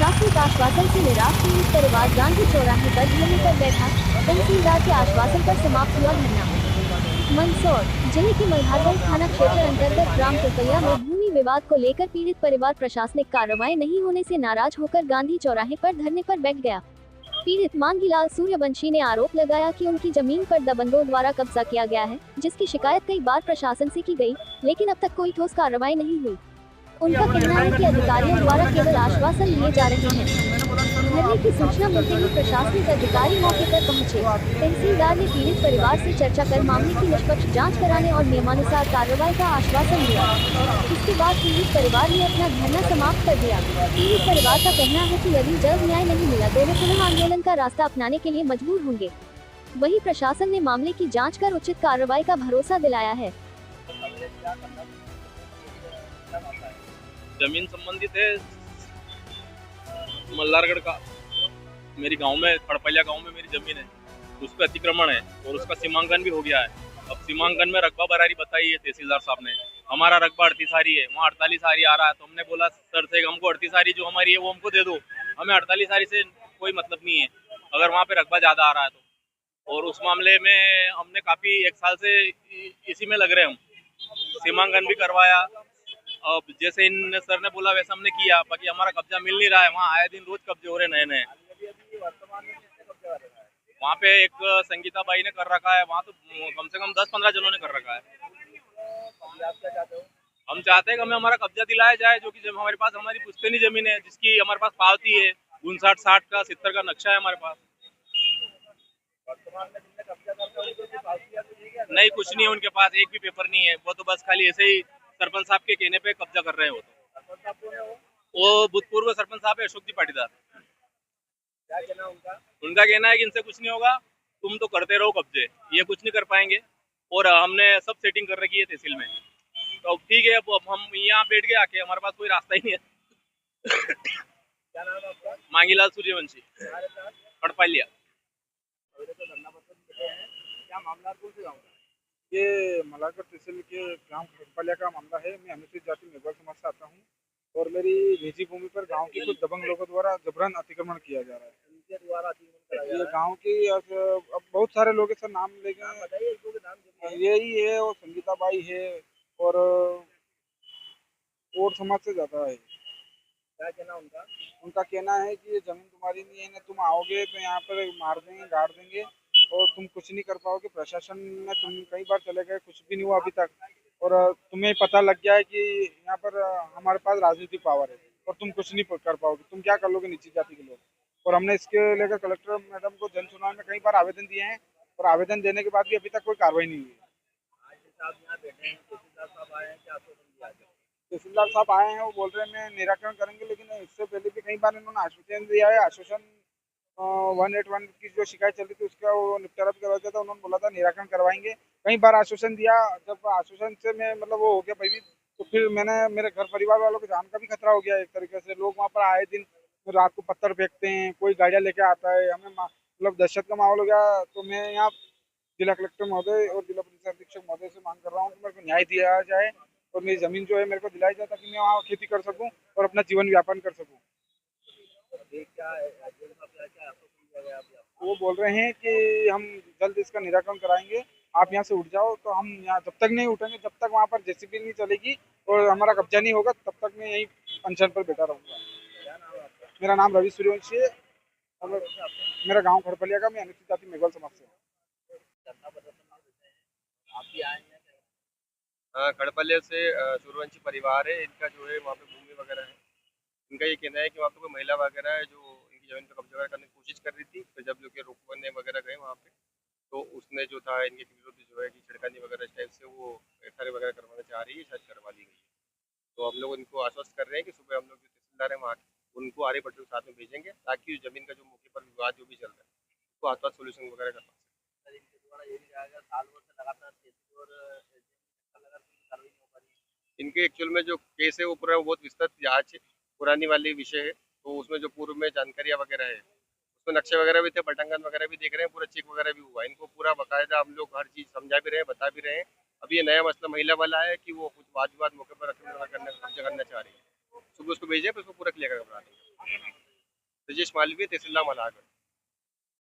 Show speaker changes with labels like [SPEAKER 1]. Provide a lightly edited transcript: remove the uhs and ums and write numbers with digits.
[SPEAKER 1] प्रशासनिक आश्वासन से निराश पीड़ित परिवार गांधी चौराहे पर धरने पर बैठा। तहसीलदार के आश्वासन पर समाप्त हुआ धरना। मंदसौर जिले के मल्हारगंज थाना क्षेत्र अंतर्गत ग्राम पिपलिया में भूमि विवाद को लेकर पीड़ित परिवार प्रशासनिक कार्रवाई नहीं होने से नाराज होकर गांधी चौराहे पर धरने पर बैठ गया। पीड़ित मांगीलाल सूर्यवंशी ने आरोप लगाया कि उनकी जमीन पर दबंगों द्वारा कब्जा किया गया है, जिसकी शिकायत कई बार प्रशासन से की गई, लेकिन अब तक कोई ठोस कार्रवाई नहीं हुई। उनका कहना है कि अधिकारियों द्वारा केवल आश्वासन दिए जा रहे हैं। धरने की सूचना मिलते ही प्रशासनिक अधिकारी मौके पर पहुंचे। तहसीलदार ने पीड़ित परिवार से चर्चा कर मामले की निष्पक्ष जांच कराने और नियमानुसार कार्रवाई का आश्वासन दिया। इसके बाद पीड़ित परिवार ने अपना धरना समाप्त कर दिया। पीड़ित परिवार का कहना है कि यदि जल्द न्याय नहीं मिला तो वे पुनः आंदोलन का रास्ता अपनाने के लिए मजबूर होंगे। वहीं प्रशासन ने मामले की जाँच कर उचित कार्रवाई का भरोसा दिलाया है।
[SPEAKER 2] जमीन संबंधित है मल्हारगढ़ का। मेरी गांव में खड़पलिया गांव में मेरी जमीन है, उस पर अतिक्रमण है और उसका सीमांकन भी हो गया है। अब सीमांकन में रकबा बरारी बताई है तहसीलदार साहब ने। हमारा रकबा 38 आरी है, वहाँ 48 आरी आ रहा है। तो हमने बोला सर से हमको 38 आरी जो हमारी है वो हमको दे दो, हमें 48 आरी से कोई मतलब नहीं है अगर वहाँ पे रकबा ज्यादा आ रहा है तो। और उस मामले में हमने काफी 1 साल से इसी में लग रहे हम, सीमांकन भी करवाया। अब जैसे इन सर ने बोला वैसा हमने किया, बाकी हमारा कब्जा मिल नहीं रहा है। वहाँ आए दिन रोज कब्जे हो रहे नए नए। वहाँ पे एक संगीता बाई ने कर रखा है, वहाँ तो कम से कम 10-15 जनों ने कर रखा है। हम चाहते हैं कि हमें हमारा कब्जा दिलाया जाए, जो कि जब हमारे पास हमारी पुश्तैनी जमीन है, जिसकी हमारे पास पावती है 59-60 का 70 का नक्शा है हमारे पास। नहीं, कुछ नहीं है उनके पास, एक भी पेपर नहीं है। वो तो बस खाली ऐसे ही सरपंच साहब के कहने पे कब्जा कर रहे हैं। वो भूतपूर्व सरपंच साहब है अशोक जी पाटीदार। उनका कहना है कि इनसे कुछ नहीं होगा, तुम तो करते रहो कब्जे, ये कुछ नहीं कर पाएंगे। और हमने सब सेटिंग कर रखी है तहसील में। तो ठीक है, अब हम यहाँ बैठ गए आके, हमारे पास कोई रास्ता ही नहीं है। क्या नाम है आपका? मांगीलाल सूर्यवंशी, खड़पलिया। क्या मामला कौन से गाँव का?
[SPEAKER 3] ये मल्हारगढ़ तहसील के ग्राम खड़पलिया का मामला है। मैं अनुसूचित जाति मेघवाल समाज से आता हूँ और मेरी निजी भूमि पर गांव के कुछ दबंग लोगों द्वारा जबरन अतिक्रमण किया जा रहा है।
[SPEAKER 2] इनके द्वारा अतिक्रमण करा जा
[SPEAKER 3] ये
[SPEAKER 2] रहा है।
[SPEAKER 3] गांव की अब बहुत सारे लोग सर नाम लेंगे, यही है और संगीता बाई है और समाज से ज्यादा है।
[SPEAKER 2] क्या कहना उनका?
[SPEAKER 3] उनका कहना है कि ये जमीन तुम्हारी नहीं है ना, तुम आओगे तो यहाँ पर मार देंगे, गाड़ देंगे और तुम कुछ नहीं कर पाओगे। प्रशासन में तुम कई बार चले गए, कुछ भी नहीं हुआ अभी तक। और तुम्हें पता लग गया है कि यहाँ पर हमारे पास राजनीतिक पावर है और तुम कुछ नहीं कर पाओगे। तुम क्या कर लोगे निश्चित जाति के लोग। और हमने इसके लेकर कलेक्टर मैडम को जन सुनवाई में कई बार आवेदन दिए हैं और आवेदन देने के बाद भी अभी तक कोई कार्रवाई नहीं हुई। तहसीलदार साहब आए हैं, वो बोल रहे हैं मैं निराकरण करेंगे, लेकिन इससे पहले भी कई बार इन्होंने आश्वासन दिया है। आश्वासन 181 की जो शिकायत चल रही थी उसका वो निपटारा भी करवा दिया था। उन्होंने बोला था निराकरण करवाएंगे, कई बार आश्वासन दिया। जब आश्वासन से मैं मतलब वो हो गया भयभीत, तो फिर मैंने मेरे घर परिवार वालों को जान का भी खतरा हो गया एक तरीके से। लोग वहाँ पर आए दिन रात को पत्थर फेंकते हैं, कोई गाड़ियाँ लेके आता है, हमें मतलब दहशत का माहौल हो गया। तो मैं यहाँ जिला कलेक्टर महोदय और जिला पुलिस अधीक्षक महोदय से मांग कर रहा हूँ कि मेरे को न्याय दिया जाए और मेरी जमीन जो है मेरे को दिलाई जाए, ताकि मैं वहाँ खेती कर सकूँ और अपना जीवन यापन कर सकूँ। वो बोल रहे हैं कि हम जल्द इसका निराकरण कराएंगे, आप यहाँ से उठ जाओ। तो हम यहाँ जब तक नहीं उठेंगे, जब तक वहाँ पर जेसीबी नहीं चलेगी और हमारा कब्जा नहीं होगा, तब तक मैं यहीं अनशन पर बैठा रहूँगा। मेरा नाम रवि सूर्यवंशी है और मेरा गांव खड़पलिया का, मैं अनुसूचित जाति मेघवाल समाज से।
[SPEAKER 4] हाँ, खड़पलिया से सूर्यवंशी परिवार है। इनका जो है वहाँ पे भूमि वगैरह है। इनका ये कहना है कि वहाँ पे कोई महिला वगैरह है जो इनकी जमीन पे कब्जा करने की कोशिश कर रही थी। फिर जब लोग रोकने वगैरह गए वहाँ पे, तो उसने जो था इनके विरुद्ध जो है कि छिड़कानी वगैरह इस टाइप से वो एफआईआर वगैरह करवाना चाह रही है, शायद करवा ली गई है। तो हम लोग इनको आश्वस्त कर रहे हैं कि सुबह हम लोग जो तहसीलदार हैं वहाँ के, उनको आरे पट्टी के साथ में भेजेंगे, ताकि उस जमीन का जो मौके पर विवाद जो भी चल रहा है उसको हाथ हाथ सोल्यूशन वगैरह कर सकते। इनके एक्चुअल में जो केस है वो पूरा बहुत विस्तृत जांच है, पुरानी वाली विषय है। तो उसमें जो पूर्व में जानकारियाँ वगैरह है, उसमें नक्शे वगैरह भी थे, पटांगन वगैरह भी देख रहे हैं, पूरा चेक वगैरह भी हुआ। इनको पूरा बाकायदा हम लोग हर चीज़ समझा भी रहे हैं, बता भी रहे हैं। अभी ये नया मसला महिला वाला है कि वो कुछ वाद विवाद मौके पर कब्जा करना चाह रही है। सुबह उसको भेजे, फिर उसको पूरा क्लियर करवा देंगे। ब्रजेश मालवीय, तहसीलदार मल्हारगढ़।